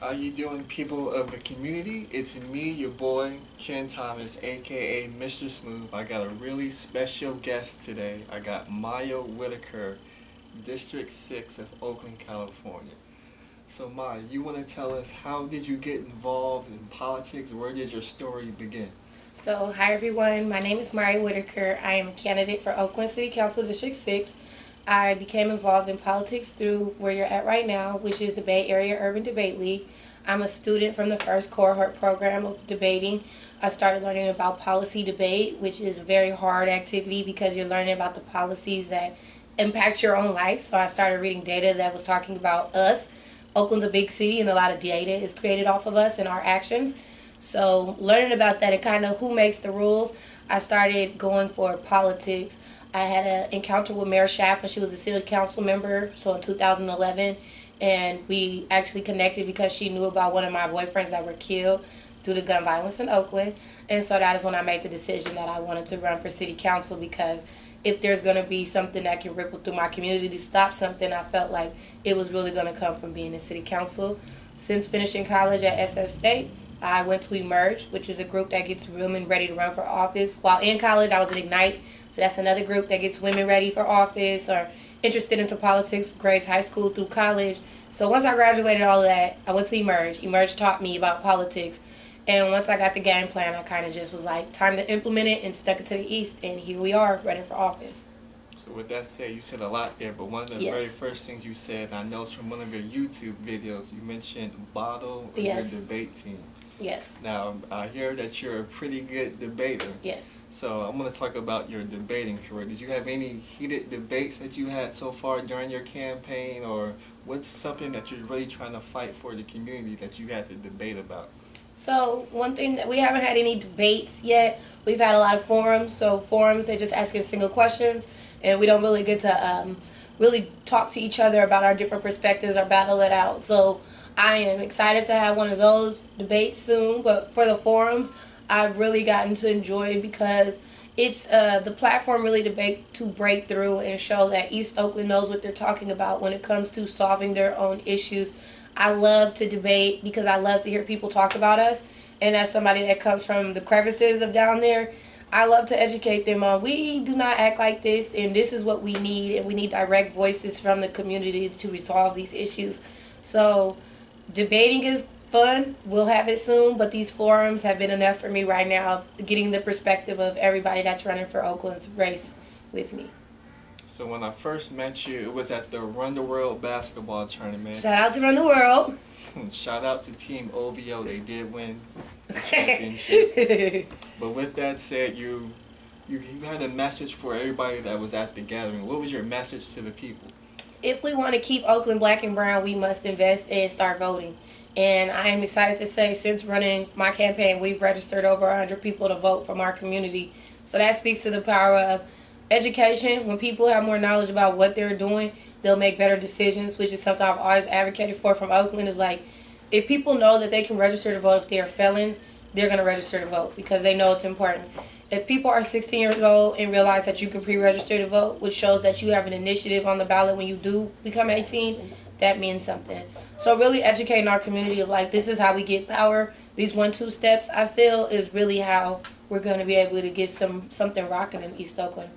How you doing, people of the community? It's me, your boy, Ken Thomas, aka Mr. Smooth. I got a really special guest today. I got Mya Whitaker, District 6 of Oakland, California. So Mya, you want to tell us how did you get involved in politics? Where did your story begin? So, hi everyone. My name is Mya Whitaker. I am a candidate for Oakland City Council District 6. I became involved in politics through where you're at right now, which is the Bay Area Urban Debate League. I'm a student from the first cohort program of debating. I started learning about policy debate, which is a very hard activity because you're learning about the policies that impact your own life. So I started reading data that was talking about us. Oakland's a big city and a lot of data is created off of us and our actions. So learning about that and kind of who makes the rules, I started going for politics. I had an encounter with Mayor Schaff when she was a city council member, so in 2011, and we actually connected because she knew about one of my boyfriends that were killed due to gun violence in Oakland, and so that is when I made the decision that I wanted to run for city council because if there's going to be something that can ripple through my community to stop something, I felt like it was really going to come from being in city council. Since finishing college at SF State, I went to Emerge, which is a group that gets women ready to run for office. While in college, I was at Ignite, so that's another group that gets women ready for office or interested into politics, grades high school through college. So once I graduated all of that, I went to Emerge. Emerge taught me about politics. And once I got the game plan, I kind of just was like, time to implement it and stuck it to the east. And here we are, ready for office. So with that said, you said a lot there, but one of the very first things you said, and I know it's from one of your YouTube videos, you mentioned bottle of your debate team. Yes. Now, I hear that you're a pretty good debater. Yes. So I'm going to talk about your debating career. Did you have any heated debates that you had so far during your campaign, or what's something that you're really trying to fight for the community that you had to debate about? So one thing that we haven't had any debates yet. We've had a lot of forums. So forums, they just ask us single questions, and we don't really get to really talk to each other about our different perspectives or battle it out. So I am excited to have one of those debates soon. But for the forums, I've really gotten to enjoy it because it's the platform really to break through and show that East Oakland knows what they're talking about when it comes to solving their own issues. I love to debate because I love to hear people talk about us, and as somebody that comes from the crevices of down there, I love to educate them on we do not act like this, and this is what we need, and we need direct voices from the community to resolve these issues. So debating is fun. We'll have it soon, but these forums have been enough for me right now, getting the perspective of everybody that's running for Oakland's race with me. So when I first met you, it was at the Run the World basketball tournament. Shout out to Run the World. Shout out to Team OVO. They did win the championship. But with that said, you had a message for everybody that was at the gathering. What was your message to the people? If we want to keep Oakland black and brown, we must invest and start voting. And I am excited to say, since running my campaign, we've registered over 100 people to vote from our community. So that speaks to the power of education. When people have more knowledge about what they're doing, they'll make better decisions, which is something I've always advocated for from Oakland. Is like, if people know that they can register to vote if they are felons, they're going to register to vote because they know it's important. If people are 16 years old and realize that you can pre-register to vote, which shows that you have an initiative on the ballot when you do become 18, that means something. So really educating our community of like, this is how we get power. These 1-2 steps, I feel, is really how we're going to be able to get something rocking in East Oakland.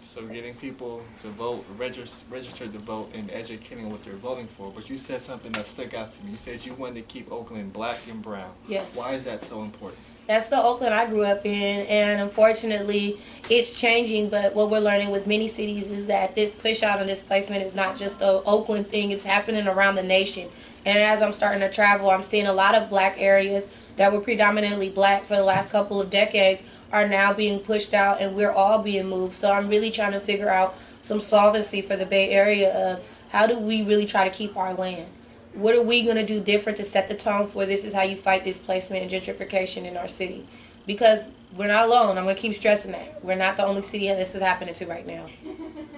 So getting people to vote, register to vote, and educating what they're voting for. But you said something that stuck out to me. You said you wanted to keep Oakland black and brown. Yes. Why is that so important? That's the Oakland I grew up in, and unfortunately, it's changing. But what we're learning with many cities is that this push out and displacement is not just a Oakland thing. It's happening around the nation. And as I'm starting to travel, I'm seeing a lot of black areas that were predominantly black for the last couple of decades are now being pushed out, and we're all being moved. So I'm really trying to figure out some solvency for the Bay Area of how do we really try to keep our land? What are we going to do different to set the tone for this is how you fight displacement and gentrification in our city? Because we're not alone. I'm going to keep stressing that. We're not the only city that this is happening to right now.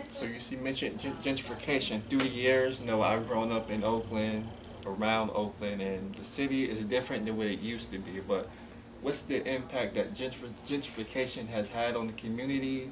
So you mentioned gentrification. Through the years, I've grown up in Oakland, around Oakland, and the city is different than what it used to be. But what's the impact that gentrification has had on the community,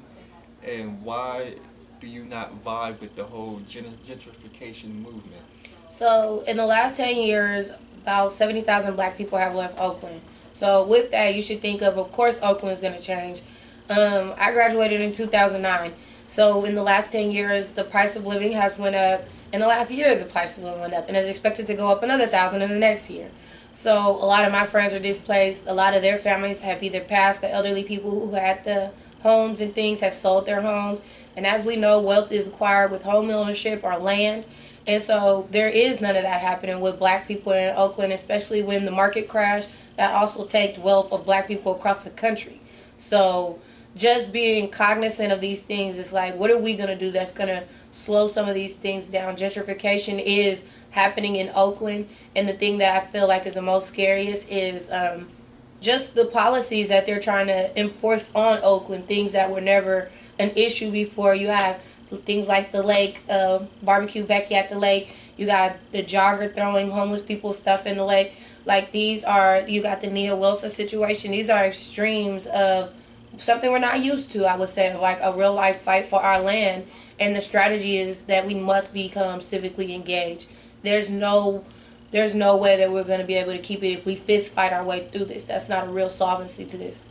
and why do you not vibe with the whole gentrification movement? So in the last 10 years, about 70,000 black people have left Oakland. So with that, you should think of course, Oakland's going to change. I graduated in 2009. So in the last 10 years, the price of living has went up. In the last year, the price of living went up, and is expected to go up another 1,000 in the next year. So a lot of my friends are displaced. A lot of their families have either passed. The elderly people who had the homes and things have sold their homes. And as we know, wealth is acquired with home ownership or land. And so there is none of that happening with black people in Oakland, especially when the market crashed. That also takes wealth of black people across the country. So just being cognizant of these things is like, what are we going to do that's going to slow some of these things down? Gentrification is happening in Oakland, and the thing that I feel like is the most scariest is just the policies that they're trying to enforce on Oakland, things that were never an issue before. You have things like the lake, barbecue Becky at the lake. You got the jogger throwing homeless people stuff in the lake. Like these are, you got the Nia Wilson situation. These are extremes of something we're not used to, I would say, like a real life fight for our land. And the strategy is that we must become civically engaged. There's no way that we're going to be able to keep it if we fist fight our way through this. That's not a real solvency to this.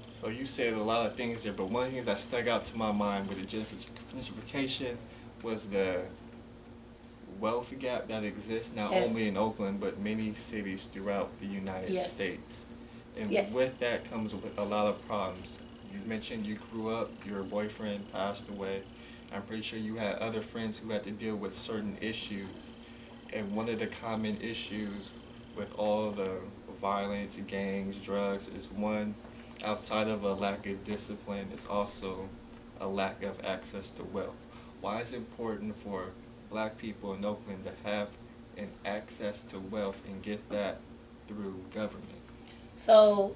So you said a lot of things there, but one of the things that stuck out to my mind with the gentrification was the wealth gap that exists not only in Oakland but many cities throughout the United States. And with that comes with a lot of problems. You mentioned you grew up, your boyfriend passed away. I'm pretty sure you had other friends who had to deal with certain issues. And one of the common issues with all the violence, gangs, drugs is one, outside of a lack of discipline, is also a lack of access to wealth. Why is it important for black people in Oakland to have an access to wealth and get that through government? So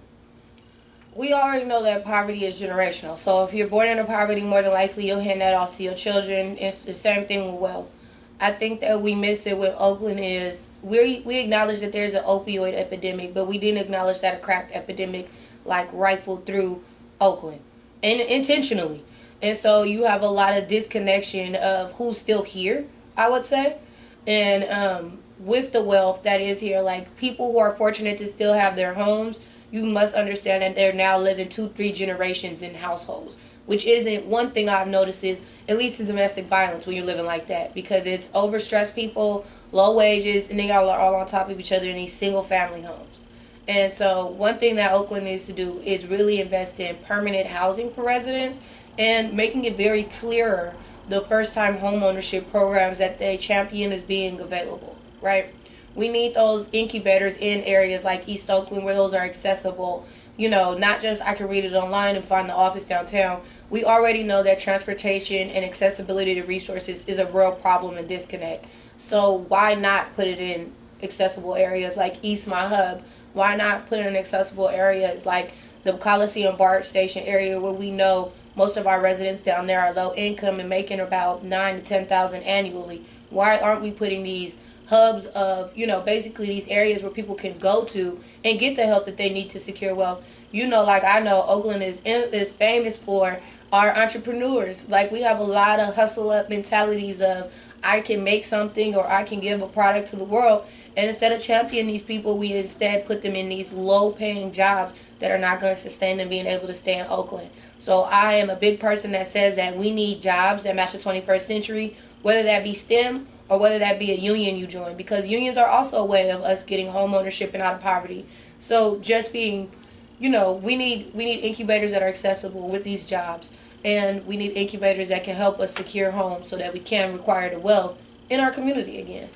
we already know that poverty is generational. So if you're born into poverty, more than likely you'll hand that off to your children. It's the same thing with wealth. I think that we miss it with Oakland is we acknowledge that there's an opioid epidemic, but we didn't acknowledge that a crack epidemic like rifled through Oakland, and intentionally. And so you have a lot of disconnection of who's still here, I would say. And with the wealth that is here, like people who are fortunate to still have their homes, you must understand that they're now living 2-3 generations in households, which isn't one thing I've noticed is at least in domestic violence when you're living like that, because it's overstressed people, low wages, and they all are all on top of each other in these single family homes. And so one thing that Oakland needs to do is really invest in permanent housing for residents and making it very clearer the first-time home ownership programs that they champion as being available, right? We need those incubators in areas like East Oakland where those are accessible. You know, not just I can read it online and find the office downtown. We already know that transportation and accessibility to resources is a real problem and disconnect. So why not put it in accessible areas like East My Hub? Why not put it in accessible areas like the Coliseum BART station area where we know most of our residents down there are low income and making about $9,000 to $10,000 annually? Why aren't we putting these hubs of, you know, basically these areas where people can go to and get the help that they need to secure wealth? You know, like I know Oakland is famous for our entrepreneurs. Like we have a lot of hustle up mentalities of I can make something or I can give a product to the world. And instead of championing these people, we instead put them in these low paying jobs that are not going to sustain them being able to stay in Oakland. So I am a big person that says that we need jobs that match the 21st century, whether that be STEM or whether that be a union you join, because unions are also a way of us getting home ownership and out of poverty. So just being, you know, we need incubators that are accessible with these jobs, and we need incubators that can help us secure homes so that we can require the wealth in our community again.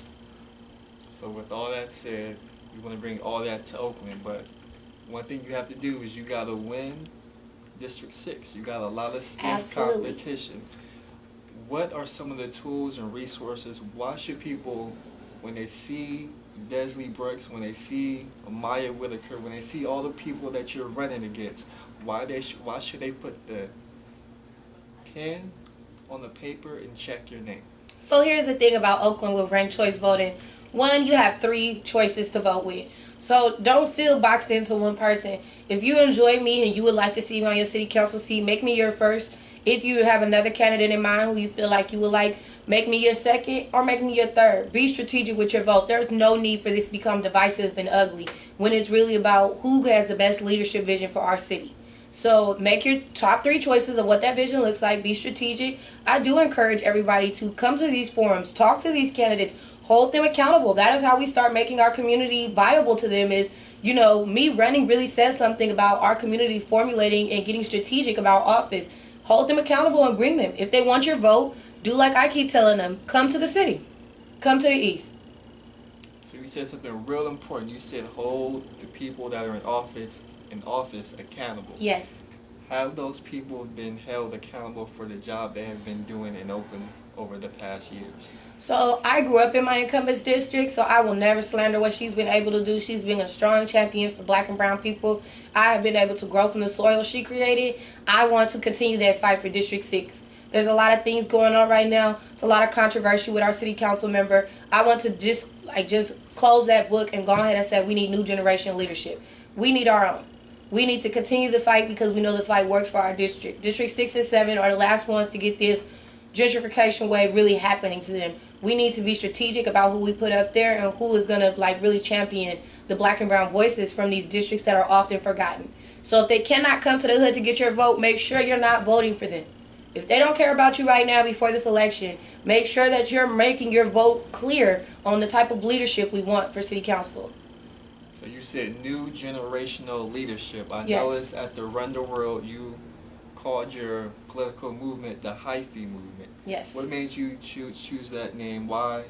So with all that said, we want to bring all that to Oakland, but one thing you have to do is you got to win District 6. You got a lot of stiff competition. What are some of the tools and resources? Why should people, when they see Desley Brooks, when they see Mya Whitaker, when they see all the people that you're running against, why should they put the pen on the paper and check your name? So here's the thing about Oakland with ranked choice voting. One, you have 3 choices to vote with. So don't feel boxed into one person. If you enjoy me and you would like to see me on your city council seat, make me your first. If you have another candidate in mind who you feel like you would like, make me your second or make me your third. Be strategic with your vote. There's no need for this to become divisive and ugly when it's really about who has the best leadership vision for our city. So make your top 3 choices of what that vision looks like. Be strategic. I do encourage everybody to come to these forums, talk to these candidates, hold them accountable. That is how we start making our community viable to them. Is, me running really says something about our community formulating and getting strategic about office. Hold them accountable and bring them. If they want your vote, do like I keep telling them, come to the city. Come to the east. So you said something real important. You said hold the people that are in office accountable. Yes. Have those people been held accountable for the job they have been doing in Oakland over the past years? So I grew up in my incumbent's district, so I will never slander what she's been able to do. She's been a strong champion for black and brown people. I have been able to grow from the soil she created. I want to continue that fight for District 6. There's a lot of things going on right now. It's a lot of controversy with our city council member. I want to just close that book and go ahead and say we need new generation leadership. We need our own. We need to continue the fight because we know the fight works for our district. District 6 and 7 are the last ones to get this gentrification wave really happening to them. We need to be strategic about who we put up there and who is going to really champion the black and brown voices from these districts that are often forgotten. So if they cannot come to the hood to get your vote, make sure you're not voting for them. If they don't care about you right now before this election, make sure that you're making your vote clear on the type of leadership we want for city council. So you said new generational leadership. I Yes. noticed at the Run the World you called your political movement the hyphy movement. Yes. What made you choose that name? Why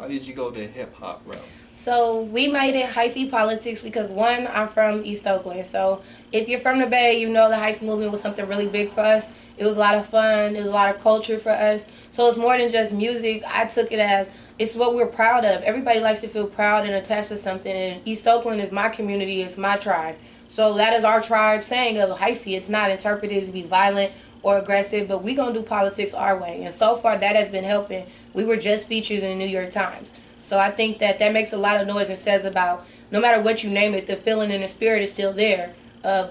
did you go the hip hop route? So we made it hyphy politics because, one, I'm from East Oakland. So if you're from the Bay, you know the hyphy movement was something really big for us. It was a lot of fun. It was a lot of culture for us. So it's more than just music. I took it as it's what we're proud of. Everybody likes to feel proud and attached to something. And East Oakland is my community. It's my tribe. So that is our tribe saying of hyphy. It's not interpreted to be violent or aggressive, but we going to do politics our way. And so far that has been helping. We were just featured in the New York Times. So I think that makes a lot of noise and says about no matter what you name it, the feeling and the spirit is still there.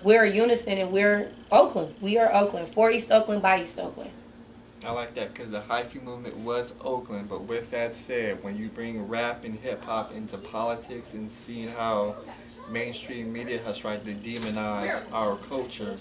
We're a unison and we're Oakland. We are Oakland. For East Oakland, by East Oakland. I like that because the hyphy movement was Oakland. But with that said, when you bring rap and hip hop into politics and seeing how mainstream media has tried to demonize our culture,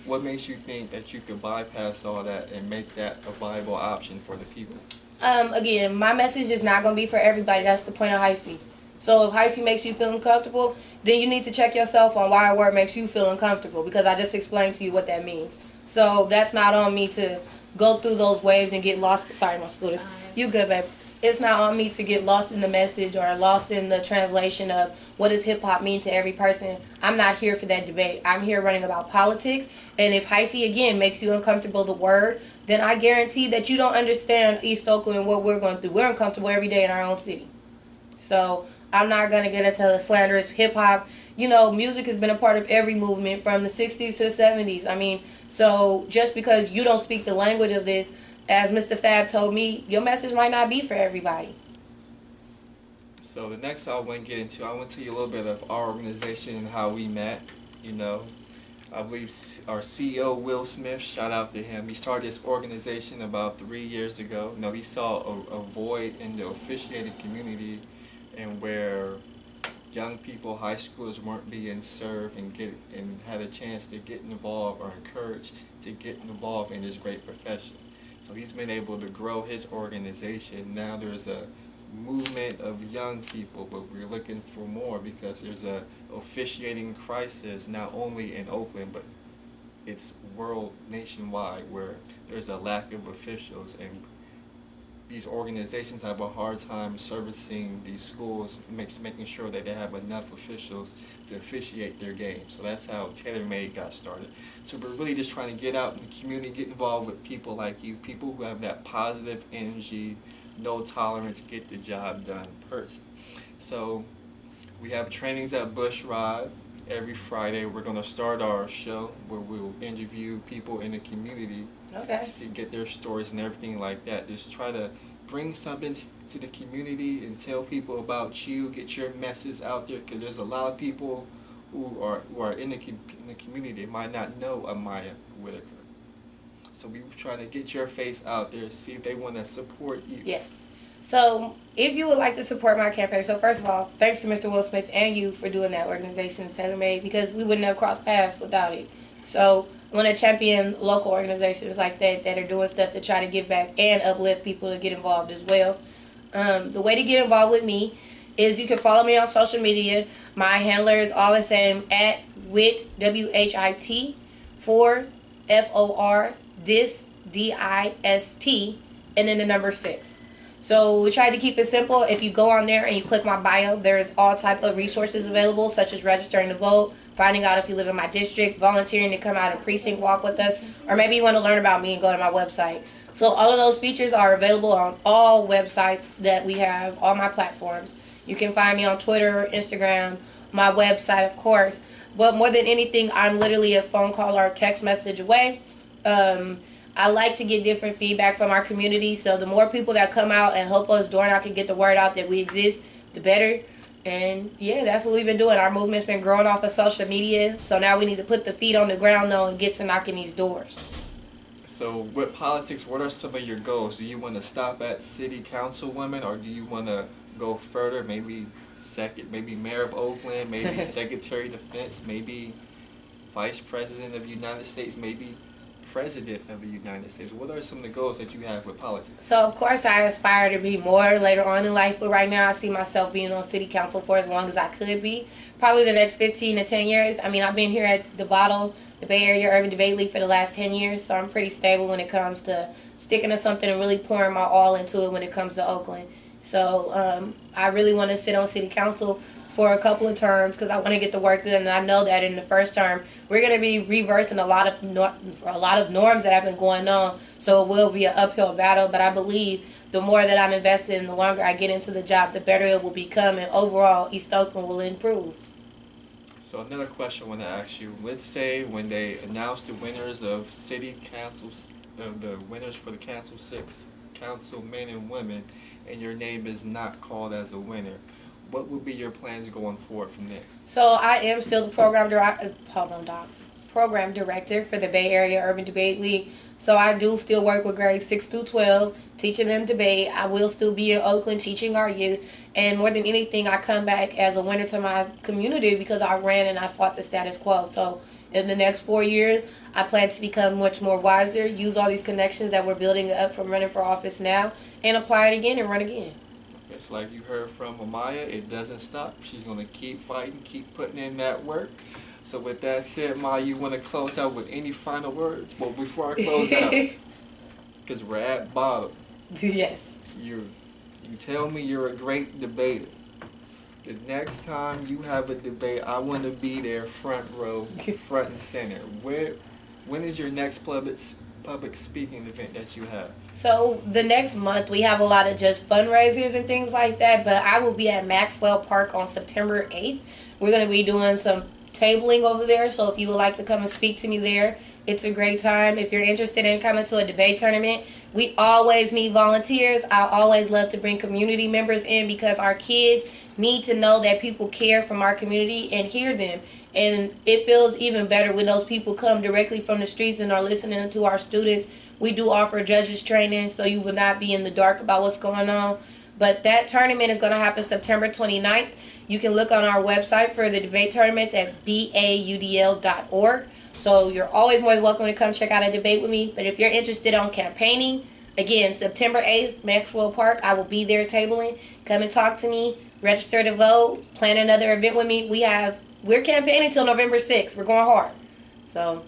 what makes you think that you could bypass all that and make that a viable option for the people? Again, my message is not going to be for everybody. That's the point of hyphy. So if hyphy makes you feel uncomfortable, then you need to check yourself on why a word makes you feel uncomfortable, because I just explained to you what that means. So that's not on me to go through those waves and get lost. Sorry, my students. You good, babe. It's not on me to get lost in the message or lost in the translation of what does hip-hop mean to every person. I'm not here for that debate. I'm here running about politics. And if hyphy, again, makes you uncomfortable, the word, then I guarantee that you don't understand East Oakland and what we're going through. We're uncomfortable every day in our own city. So I'm not going to get into the slanderous hip-hop. You know, music has been a part of every movement from the 60s to the 70s. I mean, so just because you don't speak the language of this, as Mr. Fab told me, your message might not be for everybody. So the next I want to get into, I want to tell you a little bit of our organization and how we met. You know, I believe our CEO, Will Smith, shout out to him. He started this organization about 3 years ago. You know, he saw a void in the officiated community and where young people, high schoolers weren't being served and had a chance to get involved or encouraged to get involved in this great profession. So he's been able to grow his organization. Now there's a movement of young people, but we're looking for more because there's a officiating crisis not only in Oakland, but it's world nationwide where there's a lack of officials, and these organizations have a hard time servicing these schools, making sure that they have enough officials to officiate their game. So that's how Tailor got started. So we're really just trying to get out in the community, get involved with people like you, people who have that positive energy, no tolerance, get the job done person. So we have trainings at Bushrod every Friday. We're going to start our show where we'll interview people in the community. Okay. See, get their stories and everything like that. Just try to bring something to the community and tell people about you. Get your message out there, because there's a lot of people who are in the community. They might not know a Mya Whitaker. So we were trying to get your face out there, see if they want to support you. Yes. So if you would like to support my campaign, so first of all, thanks to Mr. Will Smith and you for doing that organization, Tailor Made, because we wouldn't have crossed paths without it. So I want to champion local organizations like that that are doing stuff to try to give back and uplift people to get involved as well. The way to get involved with me is you can follow me on social media. My handler is all the same, at WHIT, WHIT, for FOR, DIST, DIST, and then the number 6. So we try to keep it simple. If you go on there and you click my bio, there's all type of resources available, such as registering to vote, finding out if you live in my district, volunteering to come out and precinct walk with us, or maybe you want to learn about me and go to my website. So all of those features are available on all websites that we have, all my platforms. You can find me on Twitter, Instagram, my website, of course. But more than anything, I'm literally a phone call or text message away. I like to get different feedback from our community, so the more people that come out and help us door knock and get the word out that we exist, the better. And yeah, that's what we've been doing. Our movement's been growing off of social media, so now we need to put the feet on the ground though and get to knocking these doors. So with politics, what are some of your goals? Do you want to stop at city councilwomen, or do you want to go further, maybe mayor of Oakland, maybe secretary of defense, maybe vice president of the United States, maybe president of the United States? What are some of the goals that you have with politics? So, of course, I aspire to be more later on in life, but right now I see myself being on city council for as long as I could be. Probably the next 15 to 10 years. I mean, I've been here at the Bay Area Urban Debate League for the last 10 years, so I'm pretty stable when it comes to sticking to something and really pouring my all into it when it comes to Oakland. So, I really want to sit on city council for a couple of terms because I want to get the work done, and I know that in the first term we're going to be reversing a lot of norms that have been going on, so it will be an uphill battle, but I believe the more that I'm invested and the longer I get into the job, the better it will become, and overall East Oakland will improve. So another question I want to ask you, let's say when they announce the winners of city councils, the winners for the council 6 councilmen and women, and your name is not called as a winner, what would be your plans going forward from there? So I am still the program director for the Bay Area Urban Debate League. So I do still work with grades 6 through 12, teaching them debate. I will still be in Oakland teaching our youth. And more than anything, I come back as a winner to my community because I ran and I fought the status quo. So in the next 4 years, I plan to become much more wiser, use all these connections that we're building up from running for office now, and apply it again and run again. It's like you heard from Mya, it doesn't stop. She's going to keep fighting, keep putting in that work. So with that said, Mya, you want to close out with any final words? Well, before I close out, because we're at bottom. Yes. You tell me you're a great debater. The next time you have a debate, I want to be there front row, front and center. When is your next public speaking event that you have? So the next month we have a lot of just fundraisers and things like that, but I will be at Maxwell Park on September 8th. We're going to be doing some tabling over there, so if you would like to come and speak to me there, it's a great time. If you're interested in coming to a debate tournament, we always need volunteers. I always love to bring community members in because our kids need to know that people care from our community and hear them. And it feels even better when those people come directly from the streets and are listening to our students. We do offer judges training, so you will not be in the dark about what's going on. But that tournament is going to happen September 29th. You can look on our website for the debate tournaments at baudl.org. So you're always more than welcome to come check out a debate with me. But if you're interested on campaigning, again, September 8th, Maxwell Park, I will be there tabling. Come and talk to me, register to vote, plan another event with me. We're campaigning until November 6th. We're going hard. So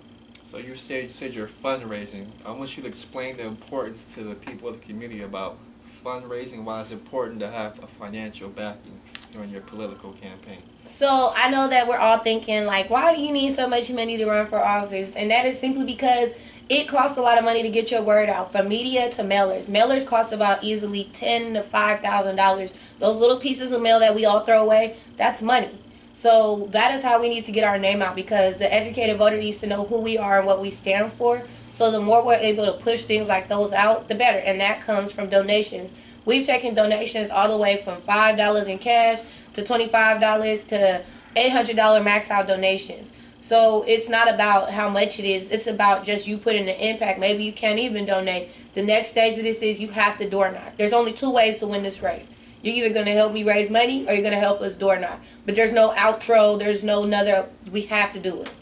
you said you're fundraising. I want you to explain the importance to the people of the community about fundraising, why it's important to have a financial backing during your political campaign. So I know that we're all thinking, like, why do you need so much money to run for office? And that is simply because it costs a lot of money to get your word out, from media to mailers. Mailers cost about easily $10,000 to $5,000. Those little pieces of mail that we all throw away, that's money. So that is how we need to get our name out, because the educated voter needs to know who we are and what we stand for. So the more we're able to push things like those out, the better. And that comes from donations. We've taken donations all the way from $5 in cash to $25 to $800 max out donations. So it's not about how much it is. It's about just you putting the impact. Maybe you can't even donate. The next stage of this is you have to door knock. There's only two ways to win this race. You're either going to help me raise money or you're going to help us door knock. But there's no outro. There's no another. We have to do it.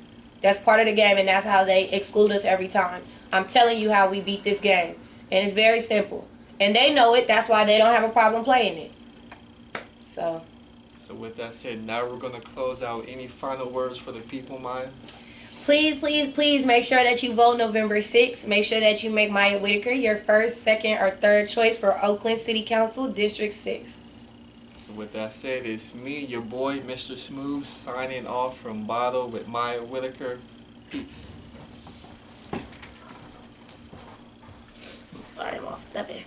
That's part of the game, and that's how they exclude us every time. I'm telling you how we beat this game. And it's very simple. And they know it. That's why they don't have a problem playing it. So with that said, now we're going to close out. Any final words for the people, Mya? please, please, please make sure that you vote November 6th. Make sure that you make Mya Whitaker your first, second, or third choice for Oakland City Council District 6. So with that said, it's me, your boy, Mr. Smooth, signing off from Bottle with Mya Whitaker. Peace. Sorry, I'm all stuffy.